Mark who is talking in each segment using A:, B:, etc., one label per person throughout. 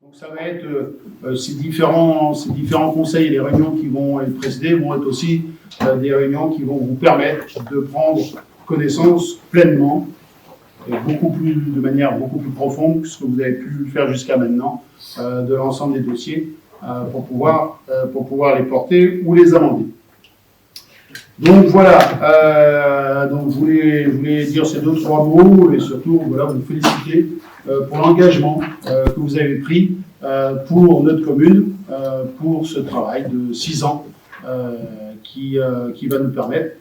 A: Donc ça va être ces différents conseils et les réunions qui vont être précédées vont être aussi des réunions qui vont vous permettre de prendre connaissance pleinement et de manière beaucoup plus profonde que ce que vous avez pu faire jusqu'à maintenant de l'ensemble des dossiers pour pouvoir les porter ou les amender. Donc voilà, donc je voulais dire ces 2-3 mots et surtout voilà, vous féliciter pour l'engagement que vous avez pris pour notre commune, pour ce travail de 6 ans qui va nous permettre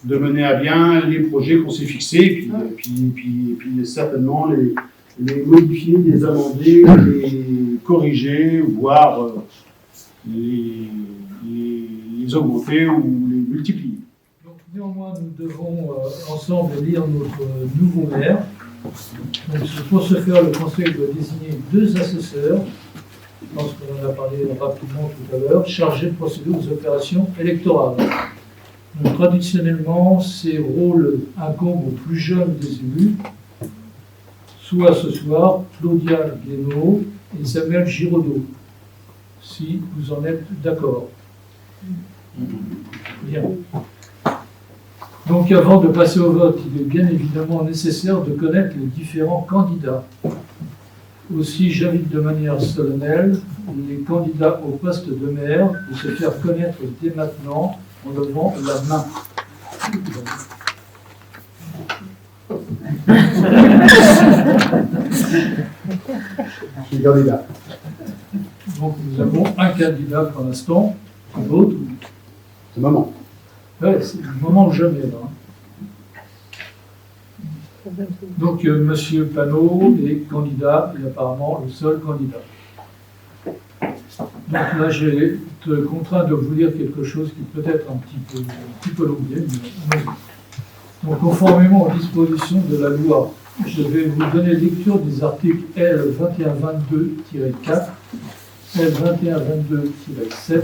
A: de mener à bien les projets qu'on s'est fixés et puis certainement les modifier, les amender, les corriger, voire les augmenter ou les multiplier.
B: Donc, néanmoins, nous devons ensemble élire notre nouveau maire. Donc, pour ce faire, le conseil doit désigner 2 assesseurs, je pense qu'on en a parlé rapidement tout à l'heure, chargés de procéder aux opérations électorales. Donc, traditionnellement, ces rôles incombent aux plus jeunes des élus, soit ce soir Claudia Guénaud et Samuel Giraudot, si vous en êtes d'accord. Bien. Donc avant de passer au vote, il est bien évidemment nécessaire de connaître les différents candidats. Aussi, j'invite de manière solennelle les candidats au poste de maire de se faire connaître dès maintenant en levant la main.
A: Je suis candidat.
B: Donc nous avons un candidat pour l'instant, l'autre.
A: C'est le moment.
B: Ouais, c'est le moment ou jamais là. Donc Monsieur Panot est candidat et apparemment le seul candidat. Donc là j'ai été contraint de vous lire quelque chose qui peut être un petit peu longué. Donc conformément aux dispositions de la loi, je vais vous donner lecture des articles L2122-4, L2122-7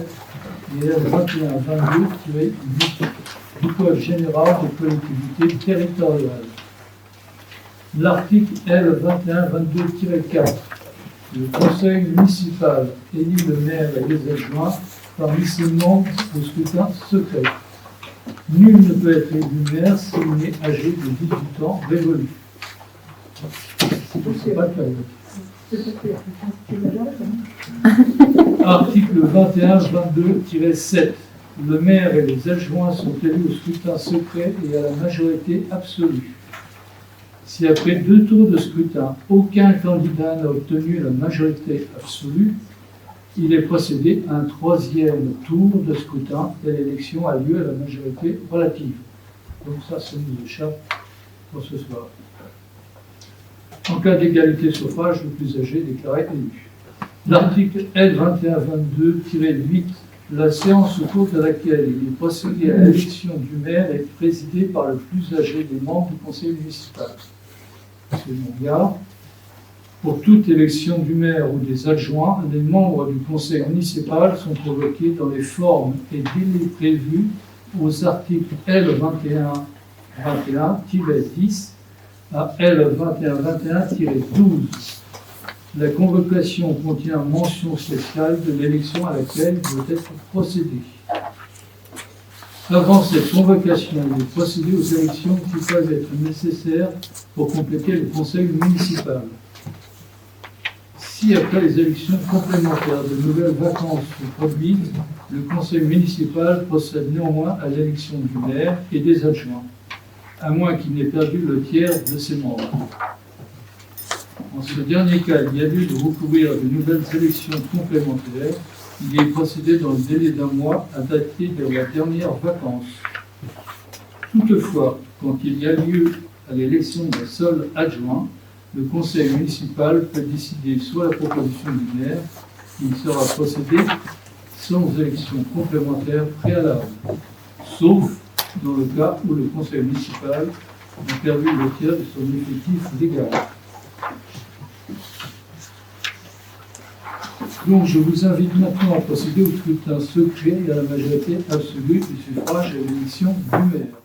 B: et L2122-8 du Code général des collectivités territoriales. L'article L2122-4. Le conseil municipal élit le maire et les adjoints parmi ses membres au scrutin secret. Nul ne peut être élu maire s'il n'est âgé de 18 ans révolus. C'est pas le cas. Article 21-22-7. Le maire et les adjoints sont élus au scrutin secret et à la majorité absolue. Si après 2 tours de scrutin, aucun candidat n'a obtenu la majorité absolue, il est procédé à un 3e tour de scrutin et l'élection a lieu à la majorité relative. Donc ça nous échappe pour ce soir. En cas d'égalité de suffrage, le plus âgé est déclaré élu. L'article L2122-8, la séance au cours de laquelle il est procédé à l'élection du maire est présidée par le plus âgé des membres du conseil municipal. C'est mon gars. Pour toute élection du maire ou des adjoints, les membres du conseil municipal sont convoqués dans les formes et délais prévus aux articles L2121-10 à L2121-12. La convocation contient mention spéciale de l'élection à laquelle doit être procédé. Avant cette convocation, il est procédé aux élections qui peuvent être nécessaires pour compléter le conseil municipal. Si après les élections complémentaires de nouvelles vacances se produisent, le conseil municipal procède néanmoins à l'élection du maire et des adjoints, à moins qu'il n'ait perdu le tiers de ses membres. En ce dernier cas, il y a lieu de recourir à de nouvelles élections complémentaires. Il est procédé dans le délai d'1 mois à dater de la dernière vacance. Toutefois, quand il y a lieu à l'élection d'un seul adjoint, le conseil municipal peut décider soit la proposition du maire, il sera procédé sans élection complémentaire préalable, sauf dans le cas où le conseil municipal a perdu le tiers de son effectif légal. Donc je vous invite maintenant à procéder au scrutin secret et à la majorité absolue du suffrage à l'élection du maire.